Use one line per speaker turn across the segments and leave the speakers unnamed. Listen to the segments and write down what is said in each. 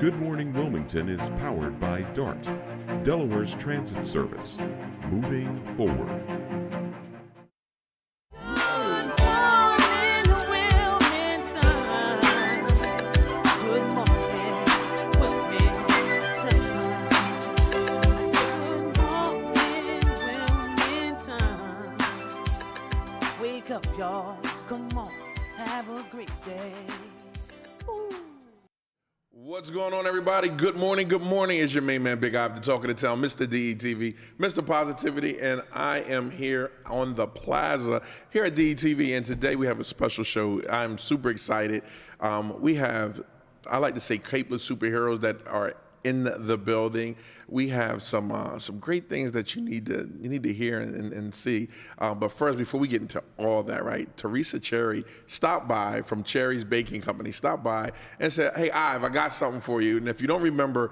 Good Morning Wilmington is powered by DART, Delaware's transit service. Moving forward.
Wake up, y'all. Come on, have a great day. Ooh.
What's going on, everybody? Good morning. Good morning. It's your main man, Big Ive, the talk of the town, Mr. DETV, Mr. Positivity, and I am here on the plaza here at DETV, and today we have a special show. I'm super excited. We have, I like to say, capeless superheroes that are in the building. We have some great things that you need to hear and see. But first, before we get into all that, right? Teresa Cherry stopped by from Cherry's Baking Company. Stopped by and said, "Hey, Ive, I got something for you." And if you don't remember,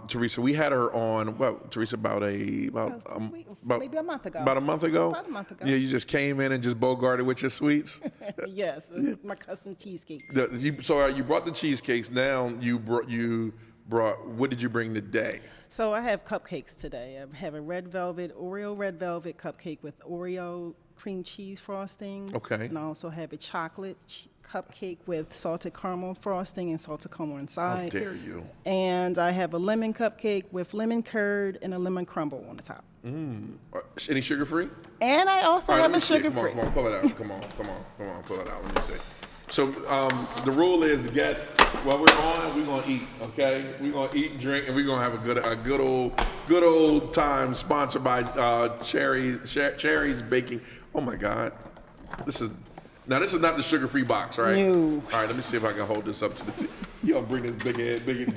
Teresa, we had her on. Well, Teresa, maybe a month ago. About a month ago.
About a month ago.
Yeah, you just came in and just bogarted with your sweets.
Yes, my custom cheesecakes.
So you brought the cheesecakes. Now you brought. What did you bring today?
So I have cupcakes today. I have a Oreo red velvet cupcake with Oreo cream cheese frosting.
Okay.
And I also have a chocolate cupcake with salted caramel frosting and salted caramel inside.
How dare you?
And I have a lemon cupcake with lemon curd and a lemon crumble on the top.
Any sugar-free?
And I also have a sugar-free.
Come on, pull it out. Come on, pull it out. Let me see. So the rule is, the guests, while we're on, we're gonna eat. Okay, we're gonna eat and drink, and we're gonna have a good old time. Sponsored by Cherry's Baking. Oh my God, this is not the sugar-free box, right?
No.
All right, let me see if I can hold this up to the. You gonna bring this big.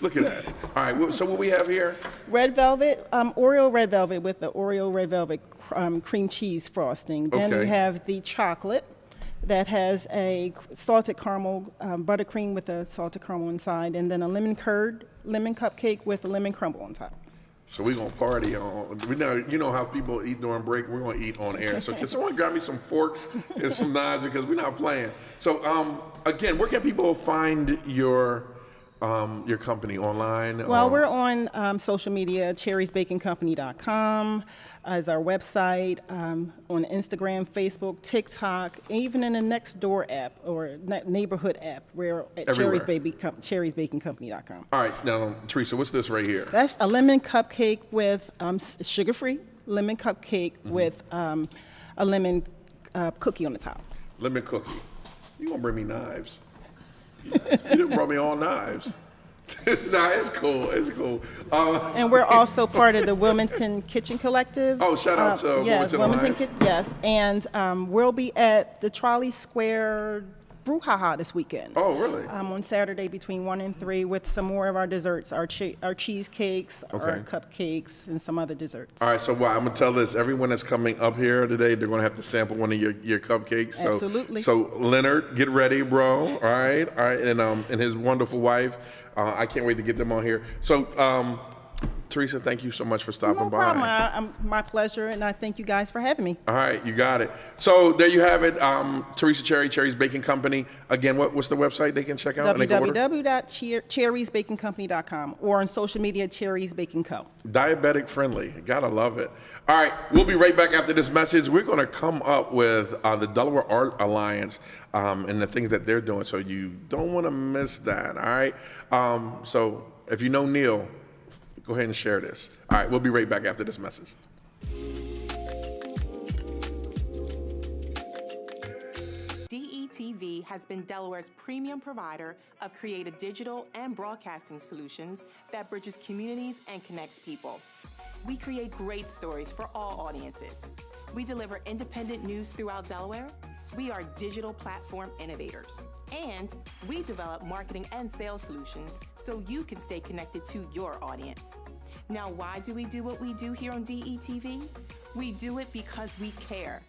Look at that. All right, so what we have here?
Red velvet, Oreo red velvet with the Oreo red velvet cream cheese frosting. Then
Okay.
you have the chocolate that has a salted caramel buttercream with a salted caramel inside, and then a lemon cupcake with a lemon crumble on top.
So we're gonna party on. You know how people eat during break. We're gonna eat on air. So can someone grab me some forks and some knives, because we're not playing. So again, where can people find your company online?
Well, we're on social media. cherriesbakingcompany.com is our website. On Instagram, Facebook, TikTok, even in the Nextdoor app or neighborhood app. We're at cherriesbakingcompany.com.
All right, now Teresa, what's this right here?
That's a lemon cupcake with sugar-free lemon cupcake with a lemon cookie on the top.
Lemon cookie. You gonna bring me knives? You didn't bring me all knives. Nah, it's cool. It's cool.
And we're also part of the Wilmington Kitchen Collective.
Oh, shout out to Wilmington Alliance.
Yes, and we'll be at the Trolley Square Brouhaha this weekend.
Oh, really?
On Saturday between 1 and 3 with some more of our desserts, our cheesecakes, our cupcakes, and some other desserts.
All right, so I'm going to tell this. Everyone that's coming up here today, they're going to have to sample one of your cupcakes. So,
absolutely.
So, Leonard, get ready, bro. All right, and his wonderful wife. I can't wait to get them on here. So, Teresa, thank you so much for stopping by.
No problem. My pleasure, and I thank you guys for having me.
All right, you got it. So there you have it. Teresa Cherry's Baking Company. Again, what's the website they can check out?
www.cherriesbakingcompany.com or on social media, Cherry's Baking Co.
Diabetic friendly. Gotta love it. All right, we'll be right back after this message. We're going to come up with the Delaware Arts Alliance and the things that they're doing, so you don't want to miss that. All right. So if you know Neil, go ahead and share this. All right, we'll be right back after this message.
DETV has been Delaware's premium provider of creative digital and broadcasting solutions that bridges communities and connects people. We create great stories for all audiences. We deliver independent news throughout Delaware. We are digital platform innovators. And we develop marketing and sales solutions so you can stay connected to your audience. Now, why do we do what we do here on DETV? We do it because we care.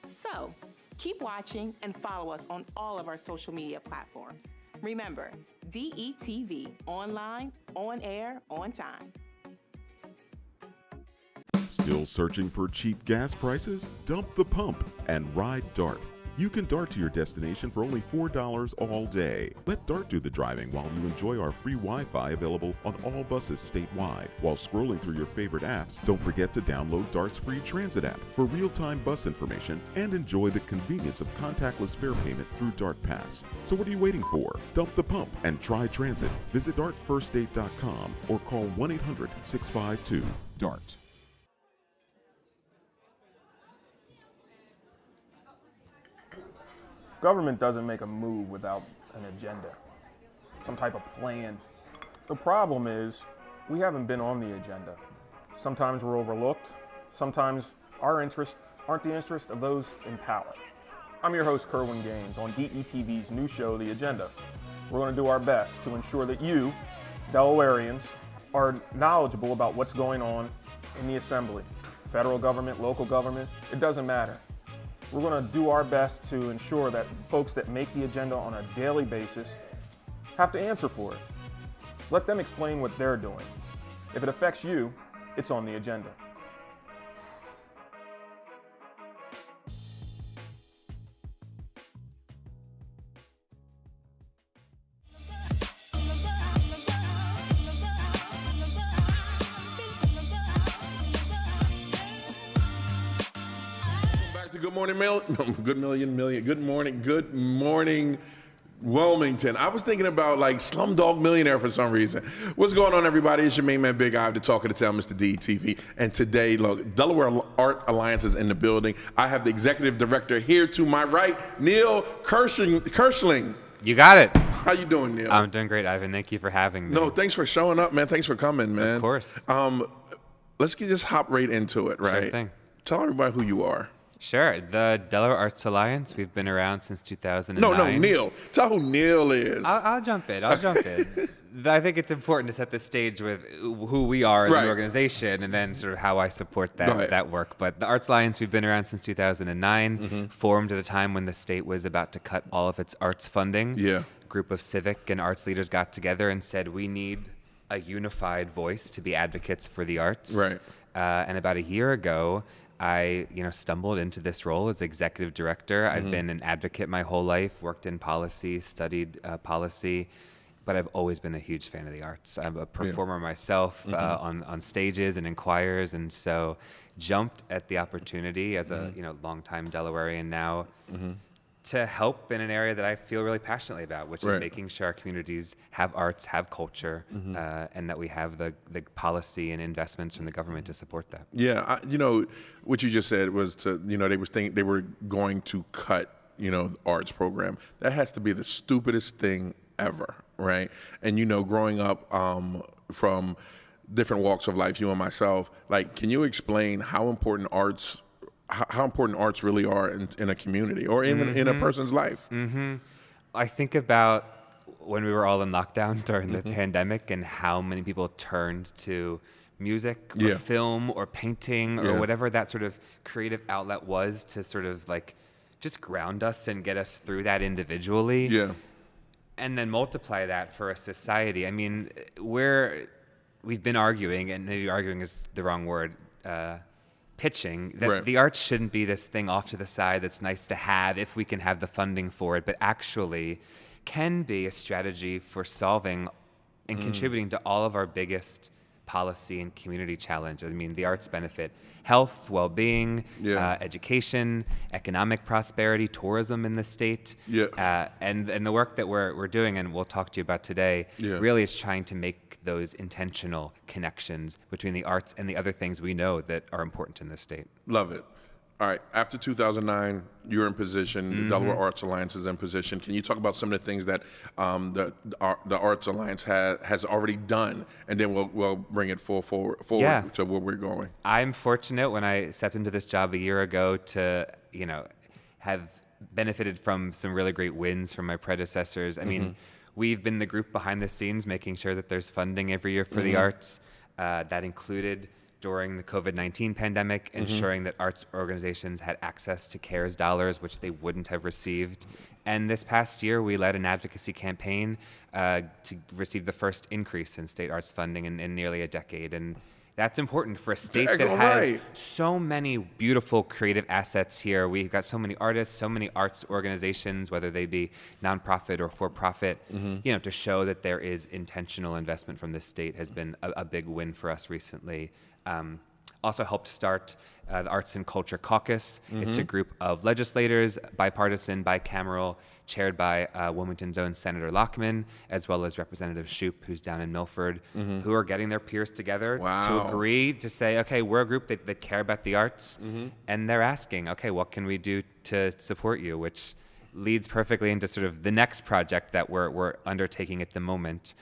So, keep watching and follow us on all of our social media platforms. Remember, DETV, online, on air, on time.
Still searching for cheap gas prices? Dump the pump and ride DART. You can DART to your destination for only $4 all day. Let DART do the driving while you enjoy our free Wi-Fi available on all buses statewide. While scrolling through your favorite apps, don't forget to download DART's free transit app for real-time bus information and enjoy the convenience of contactless fare payment through DART Pass. So what are you waiting for? Dump the pump and try transit. Visit dartfirststate.com or call 1-800-652-DART.
Government doesn't make a move without an agenda, some type of plan. The problem is we haven't been on the agenda. Sometimes we're overlooked. Sometimes our interests aren't the interests of those in power. I'm your host, Kerwin Gaines, on DETV's new show, The Agenda. We're going to do our best to ensure that you, Delawareans, are knowledgeable about what's going on in the Assembly. Federal government, local government, it doesn't matter. We're going to do our best to ensure that folks that make the agenda on a daily basis have to answer for it. Let them explain what they're doing. If it affects you, it's on the agenda.
Good morning, Wilmington. I was thinking about like Slumdog Millionaire for some reason. What's going on, everybody? It's your main man, Big Ive, the talk of the town, Mr. DETV. And today, look, Delaware Arts Alliance is in the building. I have the executive director here to my right, Neil Kirschling.
You got it.
How you doing, Neil?
I'm doing great, Ivan. Thank you for having me.
No, thanks for showing up, man. Thanks for coming, man.
Of course.
Let's just hop right into it, right?
Sure thing.
Tell everybody who you are.
Sure. The Delaware Arts Alliance, we've been around since 2009.
No, Neil. Tell who Neil is.
I'll jump in. I think it's important to set the stage with who we are as an organization and then sort of how I support that work. But the Arts Alliance, we've been around since 2009, formed at a time when the state was about to cut all of its arts funding.
Yeah.
A group of civic and arts leaders got together and said, we need a unified voice to be advocates for the arts.
Right.
And about a year ago, I stumbled into this role as executive director. I've been an advocate my whole life, worked in policy, studied policy, but I've always been a huge fan of the arts. I'm a performer myself on stages and in choirs, and so jumped at the opportunity as a longtime Delawarean now to help in an area that I feel really passionately about, which is making sure our communities have arts, have culture, and that we have the policy and investments from the government to support that.
Yeah, what you just said was they were going to cut the arts program. That has to be the stupidest thing ever, right? And growing up from different walks of life, you and myself, like, can you explain how important arts really are in a community or in a person's life?
I think about when we were all in lockdown during the pandemic and how many people turned to music or film or painting or whatever that sort of creative outlet was to sort of like just ground us and get us through that individually.
Yeah.
And then multiply that for a society. I mean, we've been arguing, and maybe arguing is the wrong word, pitching that the arts shouldn't be this thing off to the side that's nice to have if we can have the funding for it, but actually can be a strategy for solving and contributing to all of our biggest policy and community challenges. I mean, the arts benefit health, well-being, education, economic prosperity, tourism in the state, and the work that we're doing, and we'll talk to you about today, really is trying to make those intentional connections between the arts and the other things we know that are important in this state.
Love it. All right, after 2009, you're in position, the Delaware Arts Alliance is in position. Can you talk about some of the things that the Arts Alliance has already done, and then we'll bring it forward to where we're going?
I'm fortunate when I stepped into this job a year ago to, have benefited from some really great wins from my predecessors. I mean, we've been the group behind the scenes making sure that there's funding every year for the arts. That included during the COVID-19 pandemic, ensuring that arts organizations had access to CARES dollars, which they wouldn't have received. And this past year, we led an advocacy campaign to receive the first increase in state arts funding in nearly a decade. And That's important for a state that
Daggone
has
right.
so many beautiful creative assets here. We've got so many artists, so many arts organizations, whether they be nonprofit or for-profit. You know, to show that there is intentional investment from the state has been a big win for us recently. Also helped start the Arts and Culture Caucus. It's a group of legislators, bipartisan, bicameral, chaired by Wilmington's own Senator Lockman, as well as Representative Shoup, who's down in Milford, who are getting their peers together to agree to say, okay, we're a group that care about the arts, and they're asking, okay, what can we do to support you, which leads perfectly into sort of the next project that we're undertaking at the moment.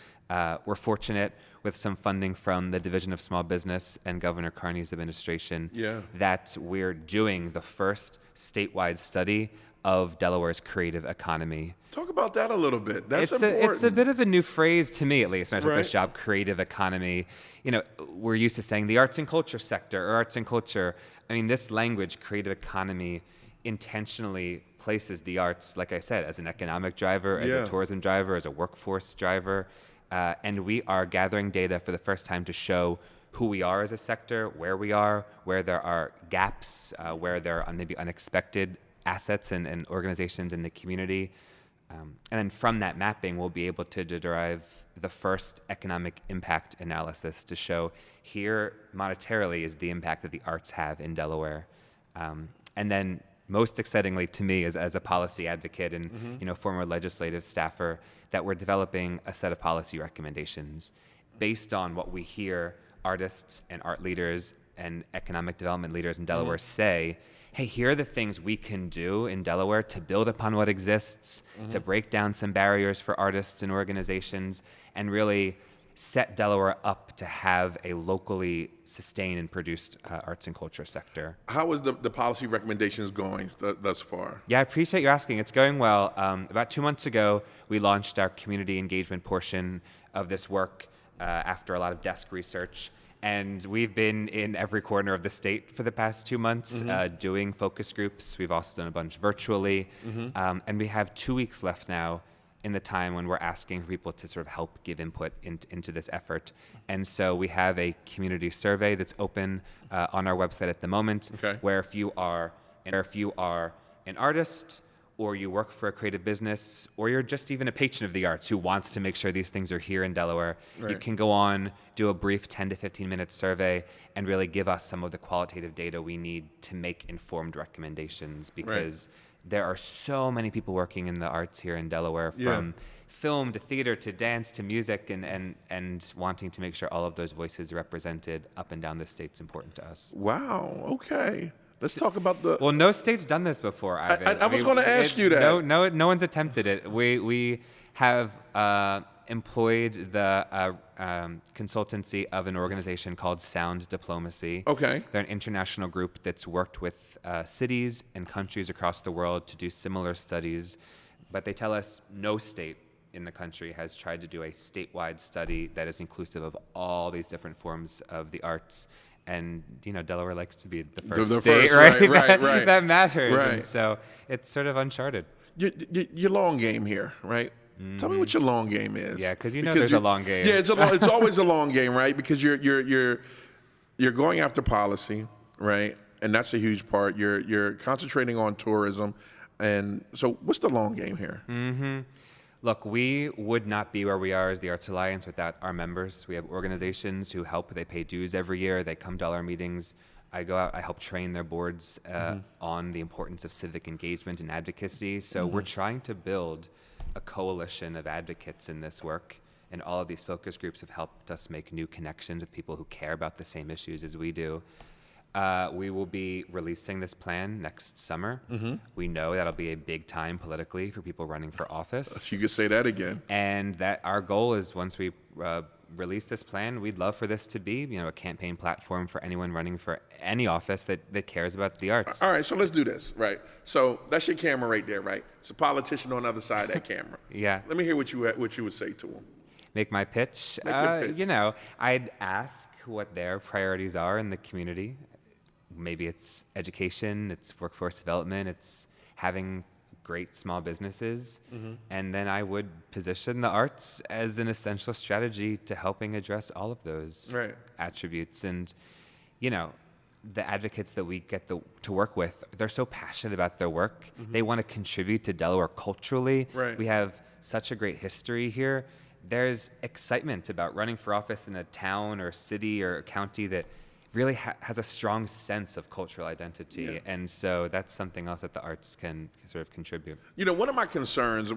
We're fortunate with some funding from the Division of Small Business and Governor Carney's administration that we're doing the first statewide study of Delaware's creative economy.
Talk about that a little bit. That's important.
It's a bit of a new phrase to me, at least, when I took this job, creative economy. You know, we're used to saying the arts and culture sector or arts and culture. I mean, this language, creative economy, intentionally places the arts, like I said, as an economic driver, as a tourism driver, as a workforce driver. And we are gathering data for the first time to show who we are as a sector, where there are gaps, where there are maybe unexpected assets and organizations in the community. And then from that mapping, we'll be able to derive the first economic impact analysis to show here monetarily is the impact that the arts have in Delaware. And then most excitingly to me as a policy advocate and former legislative staffer, that we're developing a set of policy recommendations based on what we hear artists and art leaders and economic development leaders in Delaware say, hey, here are the things we can do in Delaware to build upon what exists, to break down some barriers for artists and organizations, and really set Delaware up to have a locally sustained and produced arts and culture sector.
How is the policy recommendations going thus far?
Yeah, I appreciate you asking. It's going well. About 2 months ago, we launched our community engagement portion of this work after a lot of desk research. And we've been in every corner of the state for the past 2 months doing focus groups. We've also done a bunch virtually. And we have 2 weeks left now in the time when we're asking for people to sort of help give input into this effort. And so we have a community survey that's open on our website at the moment, where if you are an artist, or you work for a creative business, or you're just even a patron of the arts who wants to make sure these things are here in Delaware, you can go on, do a brief 10 to 15 minute survey, and really give us some of the qualitative data we need to make informed recommendations, because there are so many people working in the arts here in Delaware, from film to theater to dance to music, and wanting to make sure all of those voices are represented up and down the state's important to us.
Wow, okay. Let's talk about the...
Well, no state's done this before, Ivan.
I was going to ask you that.
No one's attempted it. We have employed the consultancy of an organization called Sound Diplomacy.
Okay.
They're an international group that's worked with cities and countries across the world to do similar studies, but they tell us no state in the country has tried to do a statewide study that is inclusive of all these different forms of the arts. And, Delaware likes to be the first state, right? That matters.
Right.
And so it's sort of uncharted.
Your long game here, right? Tell me what your long game is.
Yeah, because there's a long game.
Yeah, it's always a long game, right? Because you're going after policy, right? And that's a huge part. You're concentrating on tourism. And so what's the long game here?
Look, we would not be where we are as the Arts Alliance without our members. We have organizations who help. They pay dues every year. They come to all our meetings. I go out. I help train their boards on the importance of civic engagement and advocacy. So we're trying to build a coalition of advocates in this work. And all of these focus groups have helped us make new connections with people who care about the same issues as we do. We will be releasing this plan next summer. We know that'll be a big time politically for people running for office.
You could say that again.
And that our goal is, once we release this plan, we'd love for this to be, a campaign platform for anyone running for any office that cares about the arts.
All right, so let's do this, right? So that's your camera right there, right? It's a politician on the other side of that camera.
Yeah.
Let me hear what you would say to him.
Make my pitch.
Make your pitch.
I'd ask what their priorities are in the community. Maybe it's education, it's workforce development, it's having great small businesses. And then I would position the arts as an essential strategy to helping address all of those attributes. And, you know, the advocates that we get to work with, they're so passionate about their work. They want to contribute to Delaware culturally. We have such a great history here. There's excitement about running for office in a town or city or county that really has a strong sense of cultural identity. And so that's something else that the arts can sort of contribute.
You know, one of my concerns,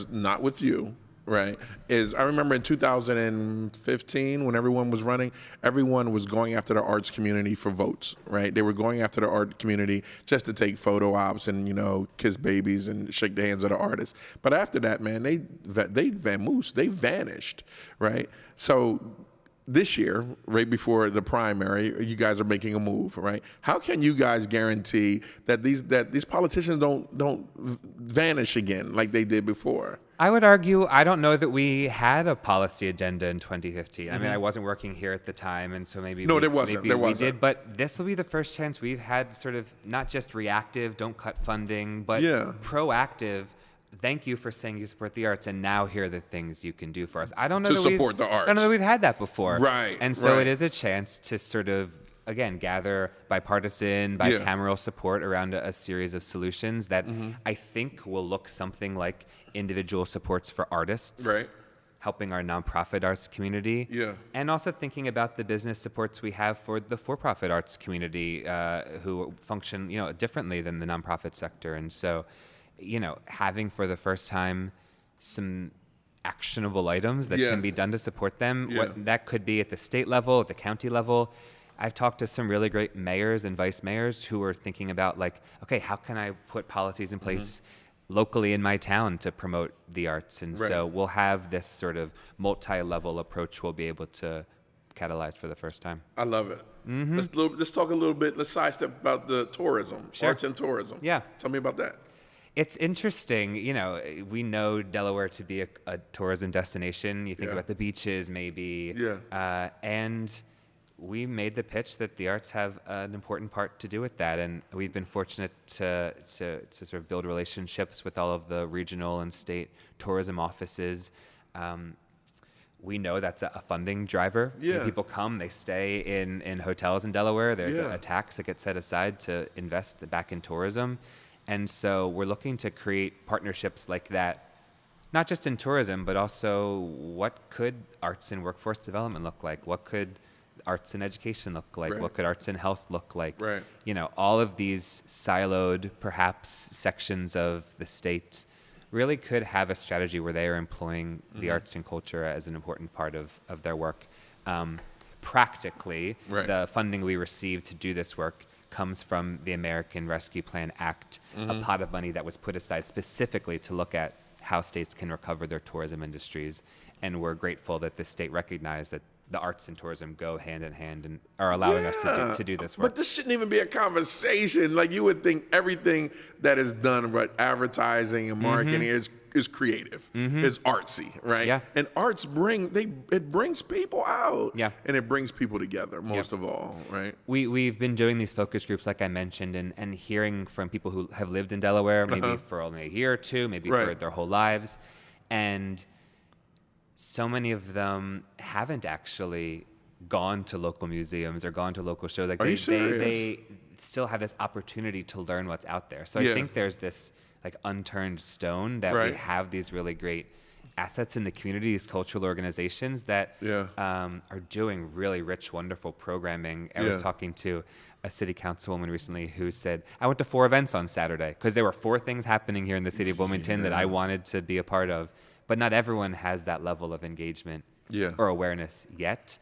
not with you, right, is I remember in 2015 when everyone was running, everyone was going after the arts community for votes, right? They were going after the art community just to take photo ops and, you know, kiss babies and shake the hands of the artists. But after that, man, they vanished, right? So this year, right before the primary, you guys are making a move, right? How can you guys guarantee that these politicians don't vanish again like they did before?
I would argue, I don't know that we had a policy agenda in 2015. I mean, I wasn't working here at the time, and so maybe
there wasn't.
We did. But this will be the first chance we've had sort of not just reactive, don't cut funding, but proactive. Thank you for saying you support the arts, and now here are the things you can do for us. I don't know
to support the arts.
I don't know that we've had that before.
Right.
And so it is a chance to sort of, again, gather bipartisan, bicameral support around a series of solutions that I think will look something like individual supports for artists. Helping our nonprofit arts community. And also thinking about the business supports we have for the for-profit arts community who function, you know, differently than the nonprofit sector. And so, you know, having for the first time some actionable items that can be done to support them. What that could be at the state level, at the county level. I've talked to some really great mayors and vice mayors who are thinking about, like, okay, how can I put policies in place locally in my town to promote the arts? And so we'll have this sort of multi-level approach we'll be able to catalyze for the first time.
I love it. Let's talk a little bit, let's sidestep about the tourism, arts and tourism. Tell me about that.
It's interesting, you know, we know Delaware to be a tourism destination. You think about the beaches maybe. And we made the pitch that the arts have an important part to do with that. And we've been fortunate to sort of build relationships with all of the regional and state tourism offices. We know that's a funding driver. When people come, they stay in hotels in Delaware. There's a tax that gets set aside to invest back in tourism. And so we're looking to create partnerships like that, not just in tourism, but also what could arts and workforce development look like? What could arts and education look like? What could arts and health look like? You know, all of these siloed, perhaps, sections of the state really could have a strategy where they are employing the arts and culture as an important part of their work. Practically, the funding we receive to do this work comes from the American Rescue Plan Act, a pot of money that was put aside specifically to look at how states can recover their tourism industries. And we're grateful that the state recognized that the arts and tourism go hand in hand and are allowing us to do this work.
But this shouldn't even be a conversation. Like, you would think everything that is done, advertising and marketing is creative, is artsy, right? And arts brings people out, and it brings people together most of all, right?
We've been doing these focus groups, like I mentioned, and hearing from people who have lived in Delaware, maybe for only a year or two, maybe for their whole lives, and so many of them haven't actually gone to local museums or gone to local shows. Like, they still have this opportunity to learn what's out there. So I think there's this like unturned stone that we have these really great assets in the community, these cultural organizations that are doing really rich, wonderful programming. I was talking to a city councilwoman recently who said, I went to 4 events on Saturday because there were 4 things happening here in the city of Wilmington that I wanted to be a part of. But not everyone has that level of engagement or awareness yet.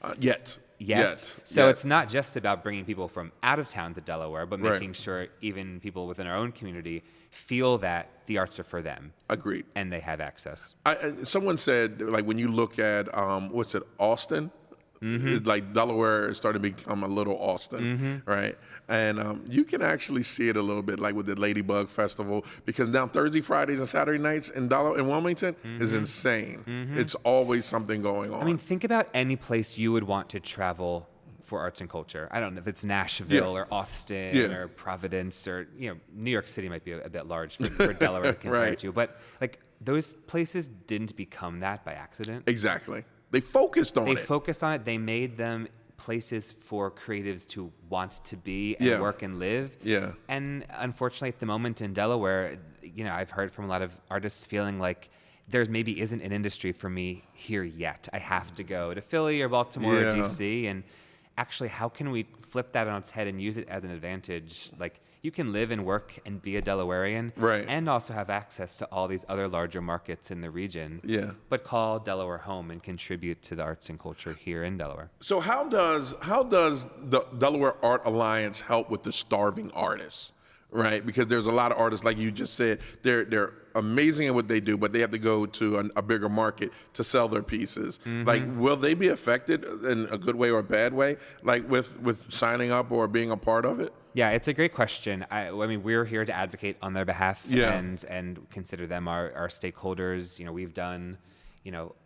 So it's not just about bringing people from out of town to Delaware, but making sure even people within our own community feel that the arts are for them.
Agreed.
And they have access.
Someone said, like, when you look at, Austin? It's like Delaware is starting to become a little Austin, right? And you can actually see it a little bit, like with the Ladybug Festival, because now Thursday, Fridays, and Saturday nights in Wilmington is insane. It's always something going on.
I mean, think about any place you would want to travel for arts and culture. I don't know if it's Nashville or Austin or Providence or, New York City might be a bit large for Delaware to compare to. But like those places didn't become that by accident.
Exactly. They focused on it.
They focused on it. They made them places for creatives to want to be and work and live.
Yeah.
And unfortunately, at the moment in Delaware, I've heard from a lot of artists feeling like there maybe isn't an industry for me here yet. I have to go to Philly or Baltimore or DC. And actually, how can we flip that on its head and use it as an advantage? Like, you can live and work and be a Delawarean and also have access to all these other larger markets in the region. Yeah. But call Delaware home and contribute to the arts and culture here in Delaware.
So how does the Delaware Art Alliance help with the starving artists? Right, because there's a lot of artists, like you just said, they're amazing at what they do, but they have to go to a bigger market to sell their pieces. Like, will they be affected in a good way or a bad way, like with signing up or being a part of it?
Yeah, it's a great question. I mean, we're here to advocate on their behalf and consider them our stakeholders. We've done,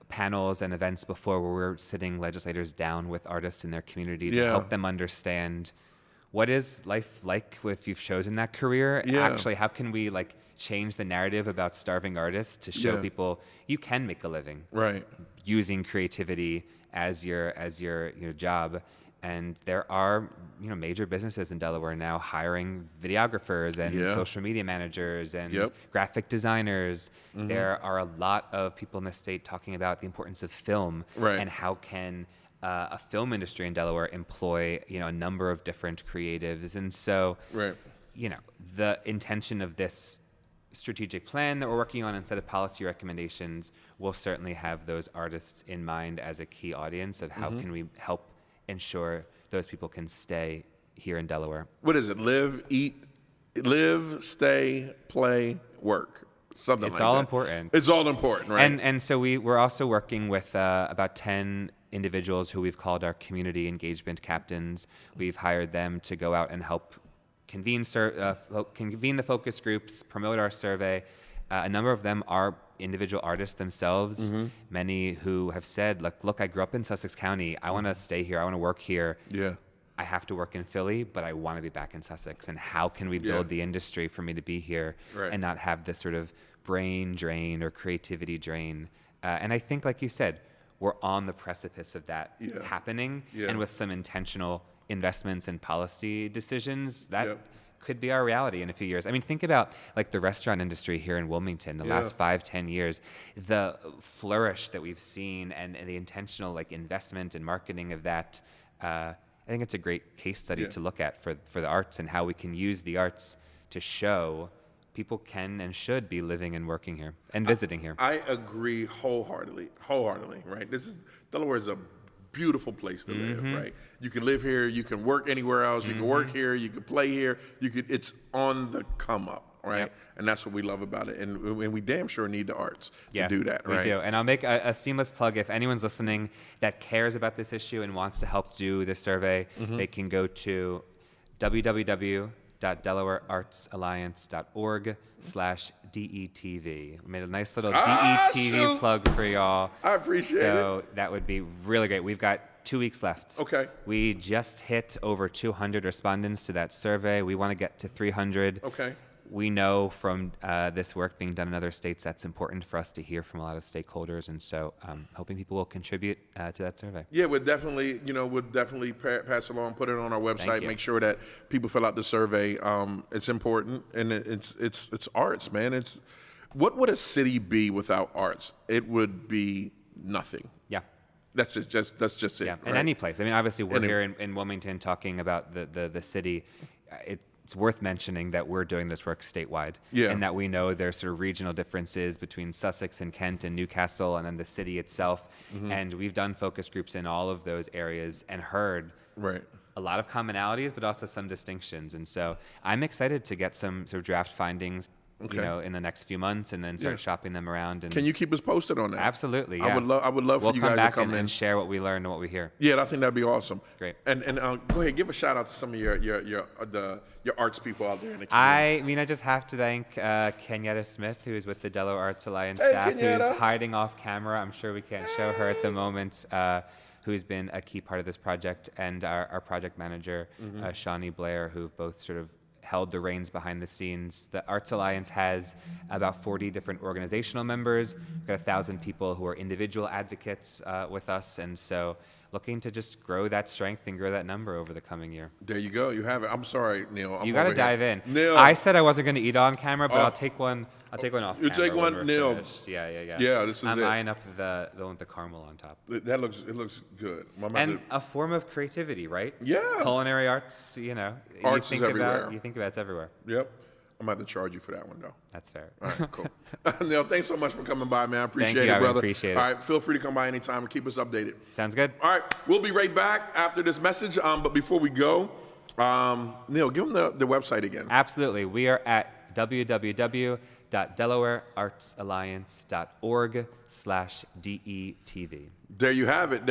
panels and events before where we're sitting legislators down with artists in their community to help them understand what is life like if you've chosen that career. Actually, how can we change the narrative about starving artists to show people you can make a living using creativity as your job. And there are major businesses in Delaware now hiring videographers and social media managers and graphic designers. There are a lot of people in the state talking about the importance of film and how can a film industry in Delaware employ a number of different creatives. And so the intention of this strategic plan that we're working on instead of policy recommendations will certainly have those artists in mind as a key audience of how can we help ensure those people can stay here in Delaware.
What is it? Live, stay, play, work. Something like that.
It's all important.
It's all important, right?
And so we're also working with about 10 individuals who we've called our community engagement captains. We've hired them to go out and help convene the focus groups, promote our survey. A number of them are individual artists themselves, many who have said, look, I grew up in Sussex County. I want to stay here. I want to work here. Yeah. I have to work in Philly, but I want to be back in Sussex. And how can we build the industry for me to be here and not have this sort of brain drain or creativity drain? And I think, like you said, we're on the precipice of that happening. And with some intentional investments and policy decisions, that could be our reality in a few years. I mean, think about the restaurant industry here in Wilmington, the last 5-10 years, the flourish that we've seen and the intentional investment and marketing of that. I think it's a great case study to look at for the arts and how we can use the arts to show people can and should be living and working here and visiting here.
I agree wholeheartedly, right? Delaware is a beautiful place to live, right? You can live here, you can work anywhere else, you can work here, you can play here, it's on the come up, right? And that's what we love about it. And we damn sure need the arts to do that, right?
We do. And I'll make a seamless plug. If anyone's listening that cares about this issue and wants to help do the survey, they can go to www.delawareartsalliance.org/DETV. We made a nice little DETV plug for y'all.
I appreciate it.
So that would be really great. We've got 2 weeks left.
Okay.
We just hit over 200 respondents to that survey. We want to get to 300.
Okay.
We know from this work being done in other states that's important for us to hear from a lot of stakeholders, and so hoping people will contribute to that survey.
Yeah, we'll definitely pass along, put it on our website, make sure that people fill out the survey. It's important, and it's arts, man. What would a city be without arts? It would be nothing. Yeah. That's just it.
Yeah,
right?
in any place. I mean, obviously, we're here in Wilmington talking about the city. It's worth mentioning that we're doing this work statewide, and that we know there's sort of regional differences between Sussex and Kent and Newcastle and then the city itself. And we've done focus groups in all of those areas and heard a lot of commonalities, but also some distinctions. And so I'm excited to get some sort of draft findings in the next few months, and then start shopping them around. And
can you keep us posted on that?
Absolutely. Yeah.
I would love for you guys to come in
and share what we learned and what we hear.
Yeah, I think that'd be awesome.
Great.
And go ahead, give a shout out to some of your arts people out there in the
I
community.
just have to thank Kenyatta Smith, who is with the Delaware Arts Alliance staff,
Kenyatta.
who's hiding off camera. I'm sure we can't show her at the moment. who's been a key part of this project, and our project manager, Shawnee Blair, who've both sort of held the reins behind the scenes. The Arts Alliance has about 40 different organizational members. We've got 1,000 people who are individual advocates with us, and so looking to just grow that strength and grow that number over the coming year.
There you go. You have it. I'm sorry, Neil.
You got to dive in.
Neil.
I said I wasn't going to eat on camera, but I'll take one. I'll take one off.
You take one, Neil.
Yeah.
Yeah, this is
I'm
it.
eyeing up the one with the caramel on top.
It looks good.
And a form of creativity, right?
Yeah.
Culinary arts,
Arts is everywhere.
You think about it's everywhere.
Yep. I'm about to charge you for that one, though.
That's fair.
All right, cool. Neil, thanks so much for coming by, man. I appreciate
Thank you,
it, brother.
Appreciate it.
All right, feel free to come by anytime and keep us updated.
Sounds good.
All right, we'll be right back after this message. But before we go, Neil, give them the website again.
Absolutely. We are at www.delawareartsalliance.org/DETV.
There you have it.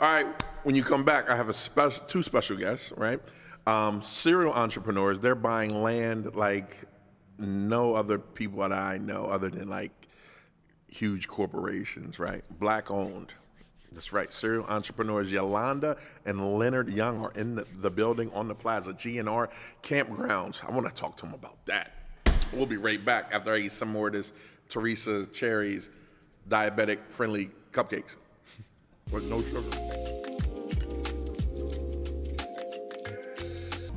All right, when you come back, I have two special guests, right? Serial entrepreneurs. They're buying land like no other people that I know other than like huge corporations, right? Black owned. That's right. Serial entrepreneurs Yolanda and Leonard Young are in the building on the plaza, G R Campgrounds. I want to talk to them about that. We'll be right back after I eat some more of this Teresa Cherry's diabetic-friendly cupcakes with no sugar.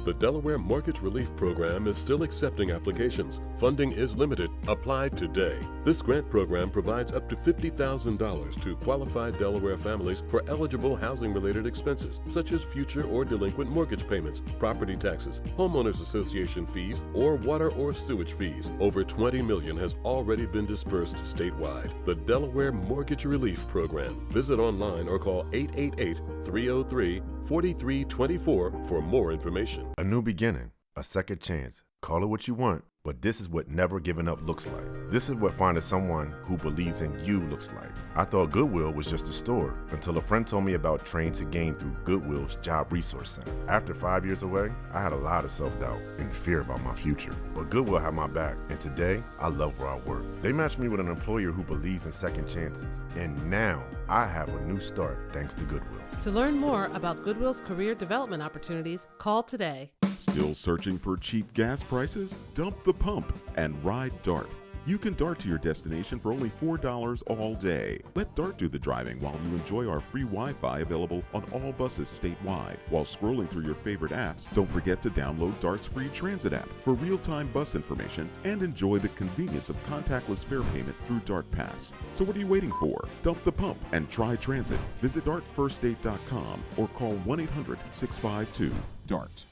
The Delaware Mortgage Relief Program is still accepting applications. Funding is limited. Apply today. This grant program provides up to $50,000 to qualified Delaware families for eligible housing-related expenses, such as future or delinquent mortgage payments, property taxes, homeowners association fees, or water or sewage fees. Over $20 million has already been dispersed statewide. The Delaware Mortgage Relief Program. Visit online or call 888-303-4324 for more information.
A new beginning, a second chance. Call it what you want, but this is what never giving up looks like. This is what finding someone who believes in you looks like. I thought Goodwill was just a store until a friend told me about Train to Gain through Goodwill's Job Resource Center. After 5 years away, I had a lot of self-doubt and fear about my future. But Goodwill had my back, and today, I love where I work. They matched me with an employer who believes in second chances, and now I have a new start thanks to Goodwill.
To learn more about Goodwill's career development opportunities, call today.
Still searching for cheap gas prices? Dump the pump and ride DART. You can DART to your destination for only $4 all day. Let DART do the driving while you enjoy our free Wi-Fi available on all buses statewide. While scrolling through your favorite apps, don't forget to download DART's free transit app for real-time bus information and enjoy the convenience of contactless fare payment through DART Pass. So what are you waiting for? Dump the pump and try transit. Visit dartfirststate.com or call 1-800-652-DART.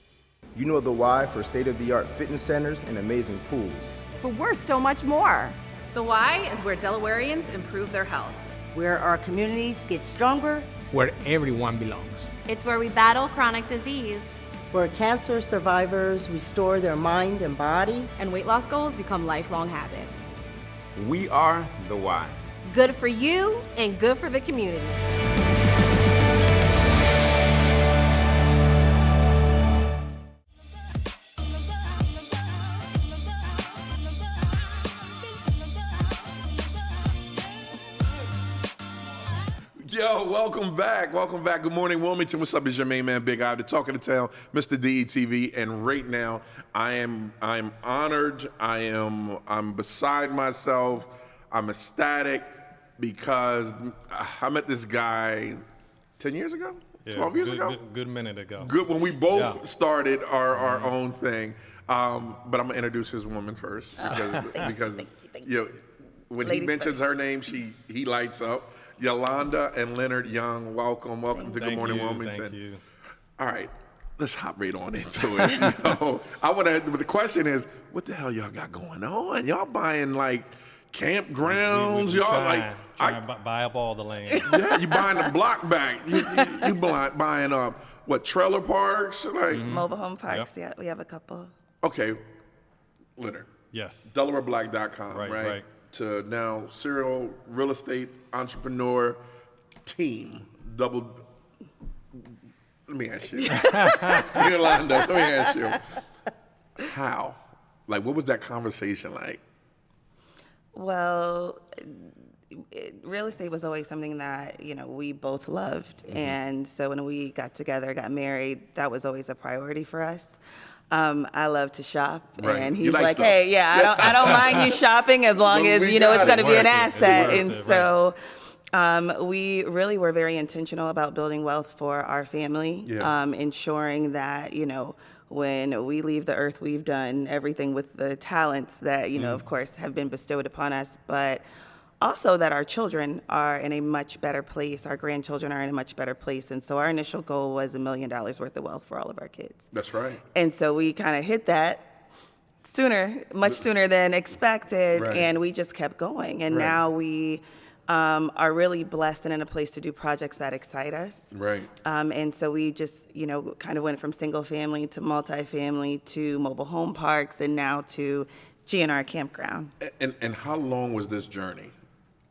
You know the why for state-of-the-art fitness centers and amazing pools.
But we're so much more.
The why is where Delawareans improve their health.
Where our communities get stronger.
Where everyone belongs.
It's where we battle chronic disease.
Where cancer survivors restore their mind and body.
And weight loss goals become lifelong habits.
We are the why.
Good for you and good for the community.
Yo, welcome back. Good morning, Wilmington. What's up? It's your main man, Big Eye, the talk of the town, Mr. DETV. And right now, I'm honored. I'm beside myself. I'm ecstatic because I met this guy 10 years ago, 12 years ago.
Good minute ago.
Good when we both started our own thing. But I'm gonna introduce his woman first because
Thank
you know, when
Ladies
he mentions
first.
her name, he lights up. Yolanda and Leonard Young, welcome to Good Morning Wilmington.
Thank you.
All right, let's hop right on into it. The question is, what the hell y'all got going on? Y'all buying like campgrounds?
We
Y'all
trying to buy up all the land.
Yeah, you buying the block back. You buying up what, trailer parks? Like
Mobile home parks.
Yep.
Yeah, we have a couple.
Okay, Leonard.
Yes.
DelawareBlack.com, right? To now serial real estate entrepreneur team. Let me ask you. Yolanda, let me ask you. How? Like, what was that conversation like?
Well, real estate was always something that, you know, we both loved.
Mm-hmm.
And so when we got together, got married, that was always a priority for us. I love to shop,
Right.
and
You
he's
like
like,
stuff.
hey, yeah, I don't mind you shopping as long
Well,
as,
we
you know, it's
got
going to
it.
be an
Right.
asset.
Right.
And so we really were very intentional about building wealth for our family,
Yeah.
ensuring that, you know, when we leave the earth, we've done everything with the talents that, you know, of course, have been bestowed upon us, but also that our children are in a much better place, our grandchildren are in a much better place. And so our initial goal was $1 million worth of wealth for all of our kids.
That's right.
And so we kind of hit that much sooner than expected,
Right.
and we just kept going. And
Right.
now we are really blessed and in a place to do projects that excite us.
Right.
And so we just, you know, kind of went from single family to multifamily to mobile home parks and now to G R Campground.
And how long was this journey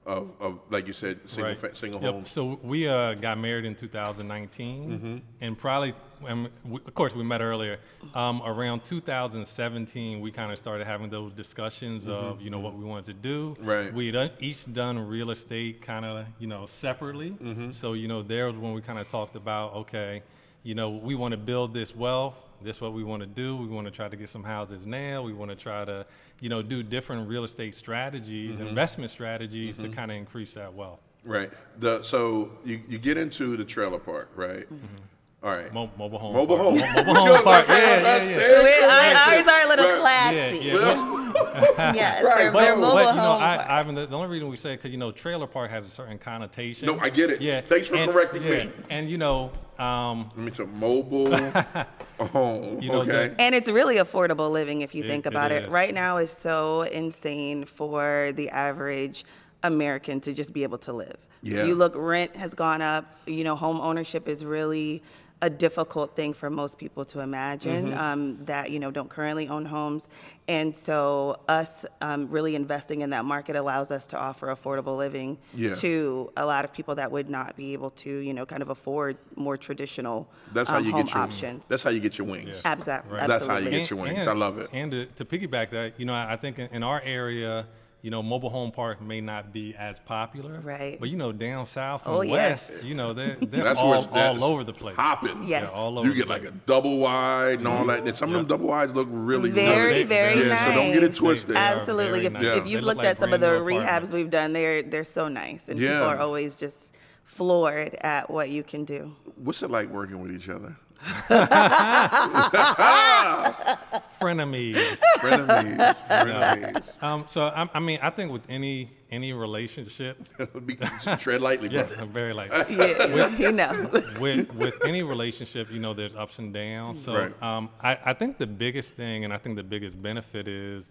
of like you said, single
Yep.
homes?
So we got married in 2019, and probably, of course, we met earlier. Around 2017, we kind of started having those discussions of, you know, what we wanted to do.
Right.
We each done real estate kind of, you know, separately. So, you know, there was when we kind of talked about, okay, you know, we want to build this wealth. This is what we want to do. We want to try to get some houses now. We want to try to, you know, do different real estate strategies, investment strategies to kind of increase that wealth.
Right. So you get into the trailer park, right? All right.
Mobile home.
Mobile
park.
home.
Mobile home park. Yeah.
Ours are a little classy. Yes, they're mobile
but, you know,
home
Ivan, the only reason we say because, you know, trailer park has a certain connotation.
No, I get it.
Yeah.
Thanks for correcting me.
And, you know,
Let me say mobile home.
You know,
okay.
And it's really affordable living if you think
It
about it.
is.
Right now is so insane for the average American to just be able to live.
Yeah.
You look, rent has gone up. You know, home ownership is really a difficult thing for most people to imagine, that, you know, don't currently own homes. And so us really investing in that market allows us to offer affordable living to a lot of people that would not be able to, you know, kind of afford more traditional home options.
That's how you get your wings.
Yeah. Absolutely.
That's how you get your wings. I love it.
And to piggyback that, you know, I think in our area, you know, mobile home park may not be as popular,
right?
But you know, down south and west, you know, they're
that's
all over the place.
Hopping.
Yes.
They're all over
you get
the
like
place.
a double wide and all that. And some of them double wides look really
very nice.
So don't get it twisted.
Absolutely. If you've looked at some of the rehabs we've done, they're so nice, and people are always just floored at what you can do.
What's it like working with each other?
Frenemies. So I mean, I think with any relationship,
tread lightly, bro.
Yes, I'm very lightly.
You know.
With any relationship, you know, there's ups and downs. So I think the biggest thing, and I think the biggest benefit is,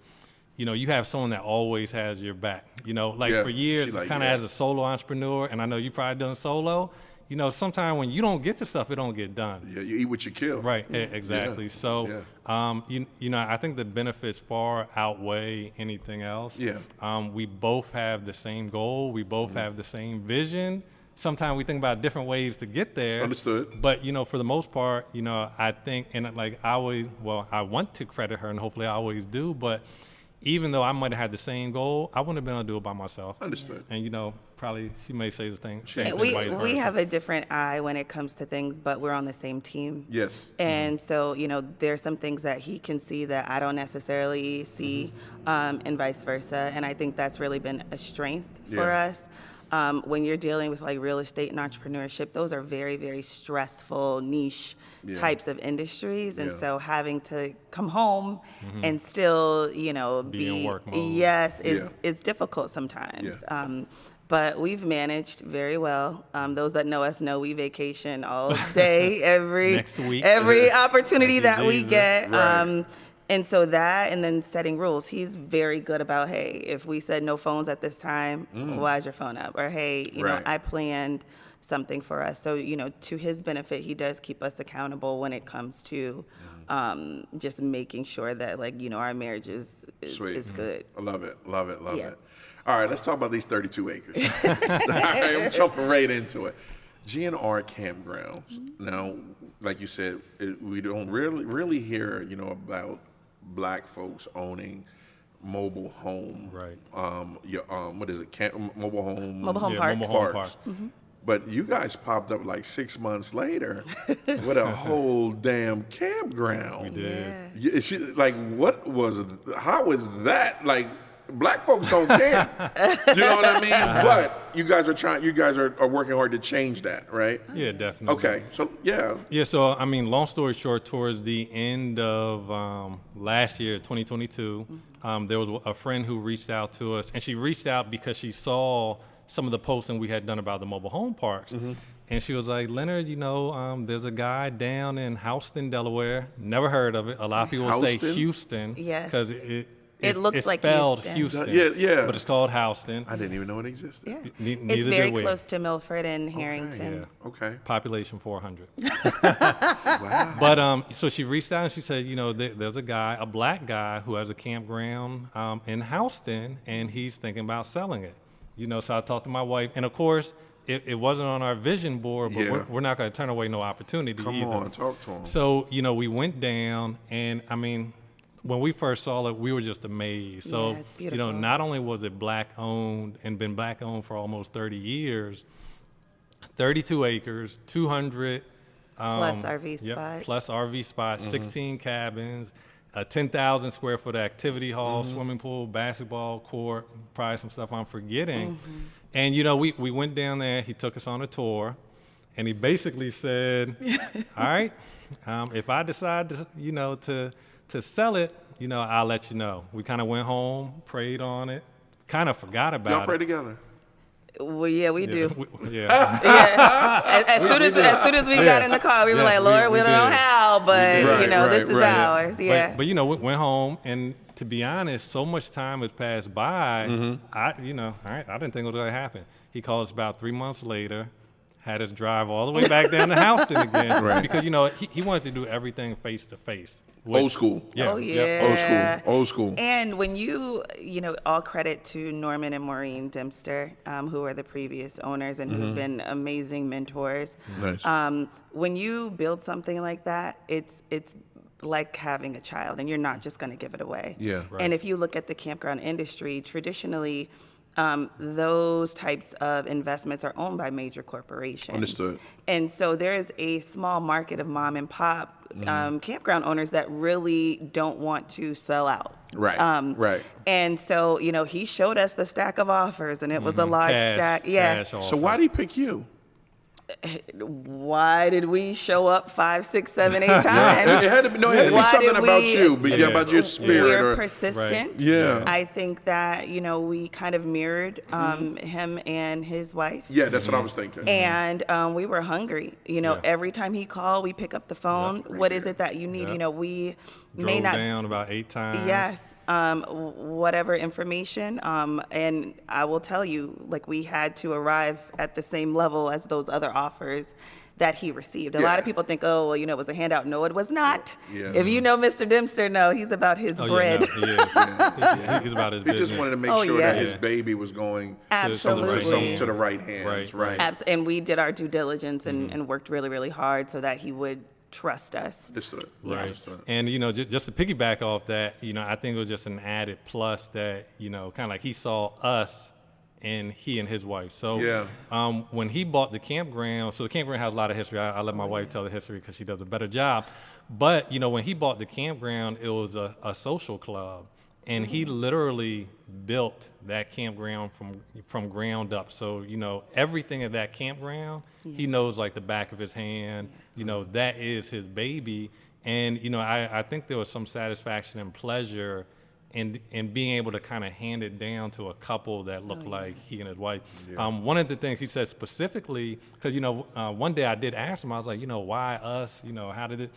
you know, you have someone that always has your back. You know, like for years, kind of as a solo entrepreneur, and I know you probably done solo. You know, sometimes when you don't get to stuff, it don't get done.
Yeah, you eat what you kill.
Right, exactly. Yeah. So, you know, I think the benefits far outweigh anything else.
Yeah.
We both have the same goal. We both have the same vision. Sometimes we think about different ways to get there.
Understood.
But, you know, for the most part, you know, I think, and like I want to credit her, and hopefully I always do, but even though I might have had the same goal, I wouldn't have been able to do it by myself.
Understood.
And, you know, probably she may say the thing.
We have a different eye when it comes to things, but we're on the same team.
Yes.
And so, you know, there's some things that he can see that I don't necessarily see, and vice versa. And I think that's really been a strength for us. When you're dealing with like real estate and entrepreneurship, those are very, very stressful, niche types of industries. And so having to come home and still, you know, be
in work mode.
Yes, it's difficult sometimes. But we've managed very well. Those that know us know we vacation all day,
Next week.
every opportunity that we
Jesus.
get.
Right.
And so that, and then setting rules. He's very good about, hey, if we said no phones at this time, why is your phone up? Or, hey, you know, I planned something for us. So, you know, to his benefit, he does keep us accountable when it comes to just making sure that, like, you know, our marriage is good.
I love it. Love it. All right, let's talk about these 32 acres. All right, I'm jumping right into it. G R Campgrounds. Now, like you said, we don't really hear, you know, about Black folks owning mobile home.
Right.
What is it? Mobile home.
Mobile home parks.
Mobile home park.
But you guys popped up like 6 months later with a whole damn campground.
We did.
Yeah, how was that? Like, black folks don't camp. You know what I mean? But you guys are working hard to change that, right?
Yeah, definitely.
Okay, so yeah.
Yeah, so I mean, long story short, towards the end of last year, 2022, there was a friend who reached out to us, and she reached out because she saw some of the posting we had done about the mobile home parks. And she was like, Leonard, there's a guy down in Houston, Delaware. Never heard of it. A lot of people say Houston.
Yes.
Because
it looks
it's
like
spelled
Houston.
Yeah.
But it's called Houston.
I didn't even know it existed.
Yeah.
Neither
It's very
did we.
close to Milford and Harrington.
Okay.
Population 400.
Wow.
But so she reached out and she said, there's a black guy who has a campground in Houston, and he's thinking about selling it. So I talked to my wife, and of course, it wasn't on our vision board, but we're not going to turn away no opportunity either.
Come on, talk to him.
So, we went down, and I mean, when we first saw it, we were just amazed. So,
it's beautiful.
Not only was it black owned and been black owned for almost 30 years, 32 acres, 200
plus RV spots.
Plus RV spots, 16 cabins, a 10,000 square foot activity hall, swimming pool, basketball court, probably some stuff I'm forgetting. And we went down there. He took us on a tour, and he basically said, "All right, if I decide to sell it, I'll let you know." We kind of went home, prayed on it, kind of forgot about it.
Y'all pray together.
Well, yeah, we do.
Yeah.
As soon as we got in the car, we were like, Lord, we don't know how, but this is ours. Yeah.
But we went home, and to be honest, so much time has passed by. I didn't think it was going to happen. He called us about 3 months later, had us drive all the way back down to Houston again, because he wanted to do everything face to face.
Old school.
Yeah.
Oh yeah.
Old school.
And when all credit to Norman and Maureen Dempster, who are the previous owners and who've been amazing mentors.
Nice.
When you build something like that, it's like having a child, and you're not just going to give it away.
Yeah. Right.
And if you look at the campground industry, traditionally, those types of investments are owned by major corporations.
Understood.
And so there is a small market of mom and pop campground owners that really don't want to sell out.
Right. Right.
And so, he showed us the stack of offers, and it was a large stack. Yes.
So why did he pick you?
Why did we show up 5, 6, 7, 8 times?
It had to be something about you, about your spirit.
We're persistent.
Right. Yeah.
I think that, we kind of mirrored him and his wife.
Yeah, that's what I was thinking.
And we were hungry. Every time he called, we pick up the phone. What is it that you need? We
drove down about 8 times.
Yes. Whatever information. And I will tell you, we had to arrive at the same level as those other offers that he received. A lot of people think, it was a handout. No, it was not.
Yeah.
If you know Mr. Dempster, no, he's about his bread.
Yeah, no, he is. He's about his business.
He just wanted to make sure that his baby was going to the right hands. Right.
And we did our due diligence and worked really, really hard so that he would trust us.
Understood.
Right.
Understood.
And, just to piggyback off that, I think it was just an added plus that, kind of like he saw us and he and his wife. So when he bought the campground, so the campground has a lot of history. I'll let my wife tell the history because she does a better job. But, when he bought the campground, it was a social club. And he literally built that campground from ground up. So, everything at that campground, he knows like the back of his hand. That is his baby. And, I think there was some satisfaction and pleasure in being able to kind of hand it down to a couple that looked like he and his wife.
Yeah.
One of the things he said specifically, because, one day I did ask him, I was like, why us? How did it?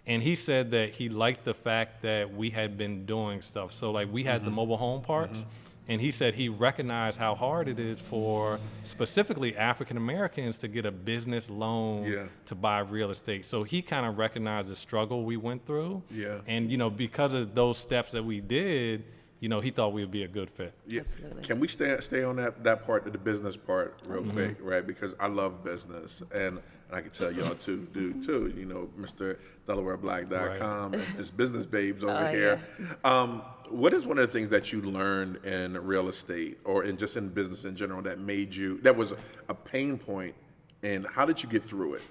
And he said that he liked the fact that we had been doing stuff. So like we had the mobile home parks, and he said he recognized how hard it is for specifically African Americans to get a business loan to buy real estate. So he kind of recognized the struggle we went through.
Yeah.
And because of those steps that we did, he thought we would be a good fit.
Yeah. Can we stay on that part of the business part real quick, right? Because I love business, and I can tell y'all too, Mr. DelawareBlack.com and his business babes over here. Yeah. What is one of the things that you learned in real estate or just in business in general that was a pain point, and how did you get through it?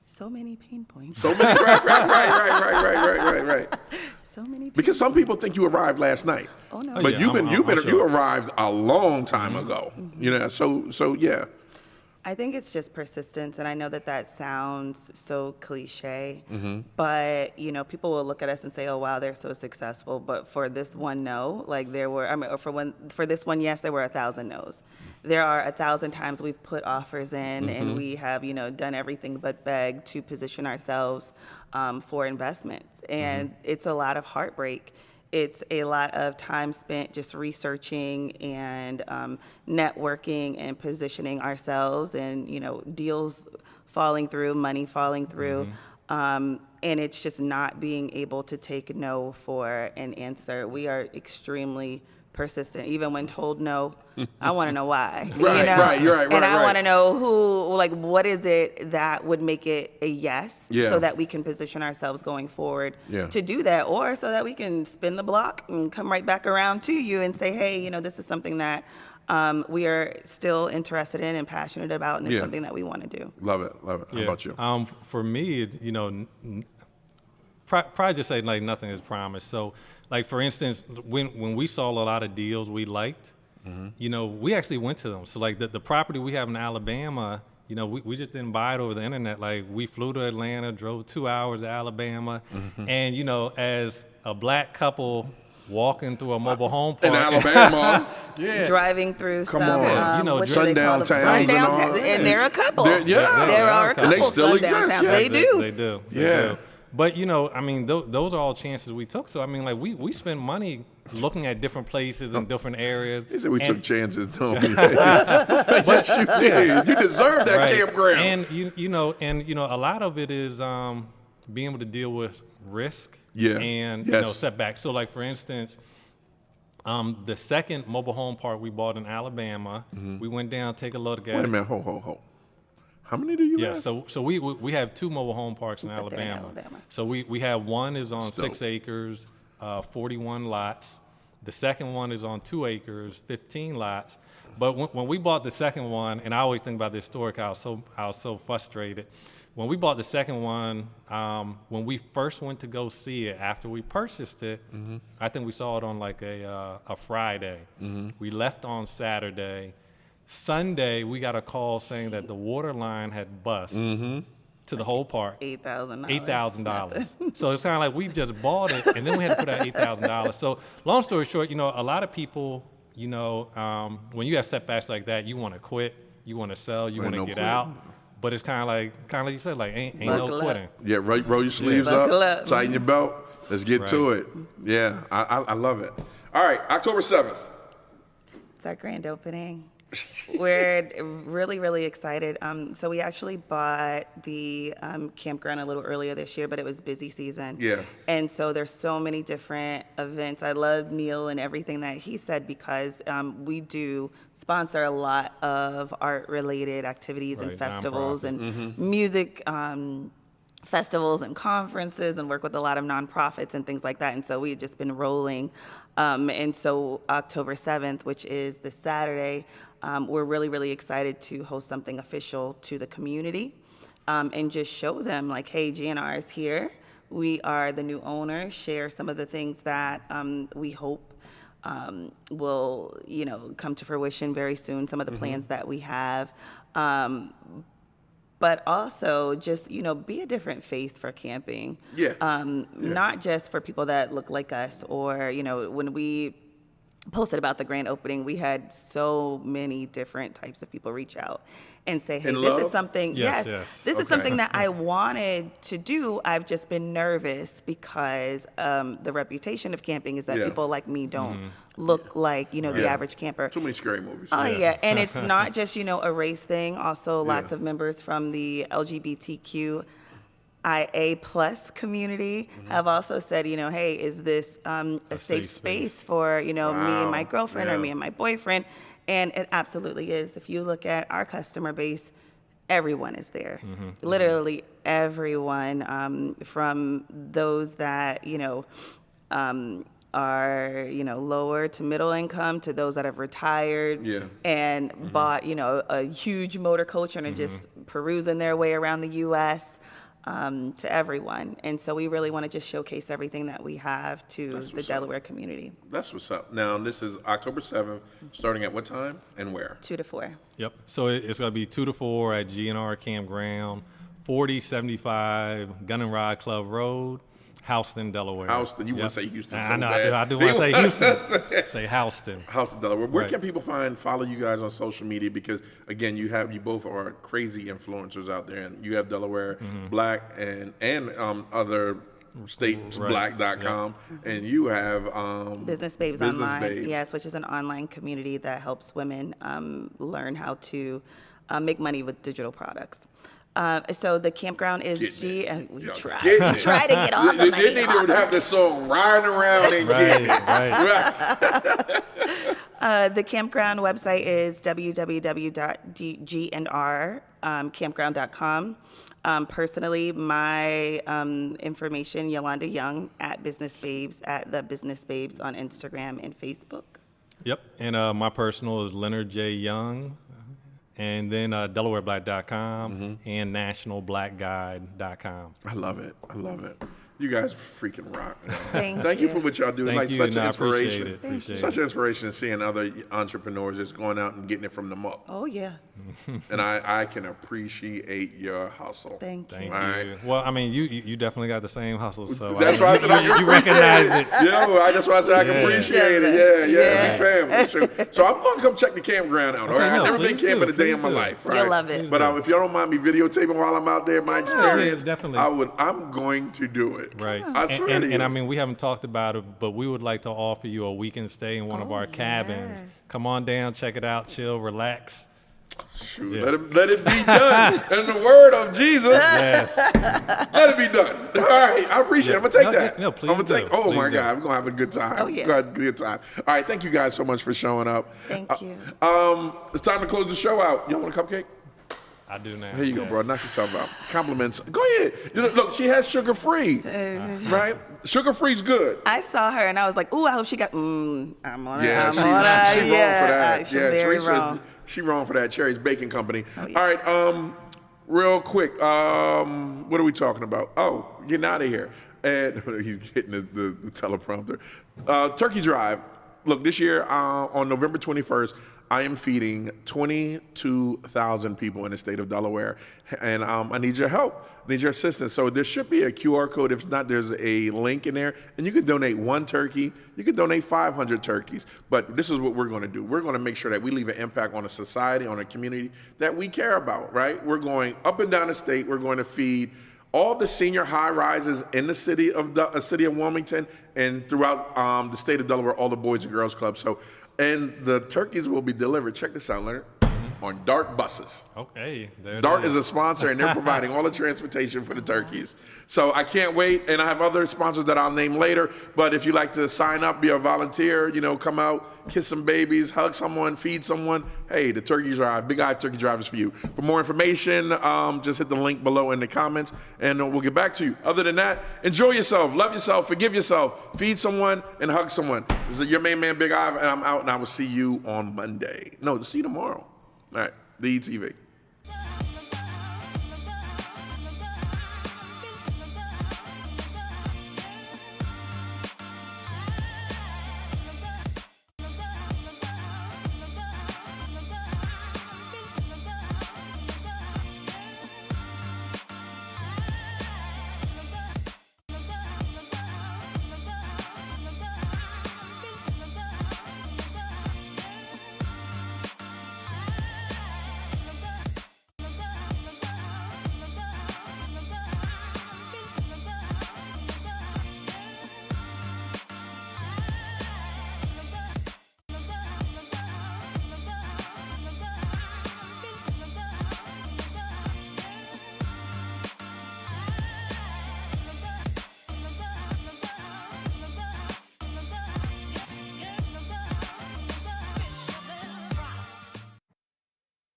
So many pain points.
So many, right.
So many.
Because some people think you arrived last night. Oh no. But you arrived a long time ago. So yeah.
I think it's just persistence, and I know that sounds so cliche, but people will look at us and say, "Oh wow, they're so successful." But for this one no, for this one yes, there were 1,000 no's. There are 1,000 times we've put offers in, and we have done everything but beg to position ourselves for investments, and it's a lot of heartbreak. It's a lot of time spent just researching and networking and positioning ourselves, and deals falling through, money falling through, and it's just not being able to take no for an answer. We are extremely persistent. Even when told no, I want to know why.
Right.
And I want to know what is it that would make it a yes, so that we can position ourselves going forward to do that, or so that we can spin the block and come right back around to you and say, hey, this is something that we are still interested in and passionate about, and it's something that we want to do.
Love it. How about you?
For me, probably just say nothing is promised. So, for instance, when we saw a lot of deals we liked, we actually went to them. So the property we have in Alabama, we just didn't buy it over the internet. We flew to Atlanta, drove 2 hours to Alabama, and as a black couple walking through a mobile home park
in Alabama,
driving through
sundown towns,
and there are a couple.
There are a couple. And they still exist.
They do.
They do.
Yeah.
But those are all chances we took. So we spent money looking at different places and different areas.
He said we took chances, don't we? Yes, you did. You deserve that campground.
And a lot of it is being able to deal with risk and setbacks. So for instance, the second mobile home park we bought in Alabama, we went down, take a load of gas.
Wait a minute, ho. How many do you have?
So we have 2 mobile home parks in Alabama. So we have one is on 6 acres, 41 lots. The second one is on 2 acres, 15 lots. But when we bought the second one, and I always think about this story because I was so frustrated. When we bought the second one, when we first went to go see it after we purchased it, I think we saw it on a Friday. We left on Saturday. Sunday, we got a call saying that the water line had bust to the whole park.
$8,000.
$8,000. So it's kind of we just bought it, and then we had to put out $8,000. So long story short, a lot of people, when you have setbacks like that, you want to quit, you want to sell, you want to get out. But it's kind of like you said, ain't no quitting.
Yeah, roll your sleeves up, tighten your belt. Let's get to it. Yeah, I love it. All right, October 7th.
It's our grand opening. We're really, really excited. So we actually bought the campground a little earlier this year, but it was busy season.
Yeah.
And so there's so many different events. I love Neil and everything that he said because we do sponsor a lot of art-related activities and festivals and music festivals and conferences and work with a lot of nonprofits and things like that. And so we've just been rolling. And so October 7th, which is this Saturday, we're really, really excited to host something official to the community and just show them hey, GNR is here. We are the new owner, share some of the things that we hope will, come to fruition very soon, some of the plans that we have. But also just, be a different face for camping. Not just for people that look like us or, when we posted about the grand opening, we had so many different types of people reach out and say, hey, this is something, this is something that I wanted to do. I've just been nervous because the reputation of camping is that people like me don't look like, the average camper.
Too many scary movies.
Oh, yeah. And it's not just, a race thing. Also, lots of members from the LGBTQ IA plus community have also said, hey, is this a safe space for, me and my girlfriend or me and my boyfriend? And it absolutely is. If you look at our customer base, everyone is there. Literally everyone, from those that, are, lower to middle income to those that have retired and bought, a huge motor coach and are just perusing their way around the U.S. To everyone. And so we really want to just showcase everything that we have to the Delaware community.
That's what's up. Now, this is October 7th, starting at what time and where?
2 to 4.
Yep. So it's going to be 2 to 4 at G R Campground, 4075 Gun and Rod Club Road, Houston, Delaware.
Houston. You want to say Houston so
I know,
bad.
I do want to say Houston. Say Houston.
Houston, Delaware. Where can people follow you guys on social media? Because, again, you both are crazy influencers out there. And you have Delaware Black and other states, black.com. And you have
Business Babes Online. Yes, which is an online community that helps women learn how to make money with digital products. So the campground is we try to get all the money.
They need to have this song riding around and getting it.
The campground website is www.gnrcampground.com. Personally, my information, Yolanda Young at Business Babes, at the Business Babes on Instagram and Facebook.
Yep, and my personal is Leonard J. Young. And then DelawareBlack.com and NationalBlackGuide.com.
I love it. I love it. You guys freaking rock.
Thank
you for what y'all do.
Thank you.
Such an
inspiration.
Appreciate such inspiration seeing other entrepreneurs just going out and getting it from the muck.
Oh, yeah.
And I can appreciate your hustle.
Thank you.
Right. Well, I mean, you definitely got the same hustle. So
that's why I said I can
you recognize it.
That's why I said I can appreciate it. Yeah. Family. So I'm going to come check the campground out.
Okay,
I've never been camping a day in my life. Right?
You'll love it.
But if y'all don't mind me videotaping while I'm out there, my experience,
definitely.
I'm going to do it.
Right.
I swear to you.
And I mean, we haven't talked about it, but we would like to offer you a weekend stay in one of our cabins. Come on down, check it out, chill, relax.
Shoot, let it be done. In the word of Jesus, let it be done. All right, I appreciate it. I'm going to take that.
No, please
I'm going to take,
please
my God, I'm going to have a good time.
Oh, yeah.
Good time. All right, thank you guys so much for showing up.
Thank you.
It's time to close the show out. Y'all want a cupcake?
I do now.
Here you go, bro. Knock yourself out. Compliments. Go ahead. Look, she has sugar-free, right? Sugar-free's good.
I saw her and I was like, ooh, I hope she got, I'm on
Yeah,
her.
she wrong for that.
Teresa,
wrong. She wrong for that. Cherry's Baking Company. Oh, yeah. All right, real quick, what are we talking about? Oh, getting out of here. And he's hitting the teleprompter. Turkey Drive. Look, this year on November 21st, I am feeding 22,000 people in the state of Delaware, and I need your help. I need your assistance. So there should be a QR code. If not, there's a link in there, and you can donate 1 turkey. You can donate 500 turkeys. But this is what we're going to do. We're going to make sure that we leave an impact on a society, on a community that we care about, right? We're going up and down the state. We're going to feed all the senior high-rises in the city of Wilmington and throughout the state of Delaware, all the Boys and Girls Clubs. And the turkeys will be delivered, check this out, Leonard, on DART buses.
Okay.
DART is a sponsor, and they're providing all the transportation for the turkeys. So I can't wait, and I have other sponsors that I'll name later. But if you'd like to sign up, be a volunteer, come out, kiss some babies, hug someone, feed someone, hey, the Turkey Drive, Big Eye Turkey Drive is for you. For more information, just hit the link below in the comments, and we'll get back to you. Other than that, enjoy yourself, love yourself, forgive yourself, feed someone, and hug someone. This is your main man, Big Eye, and I'm out, and I will see you on Monday. No, see you tomorrow. All right, DETV.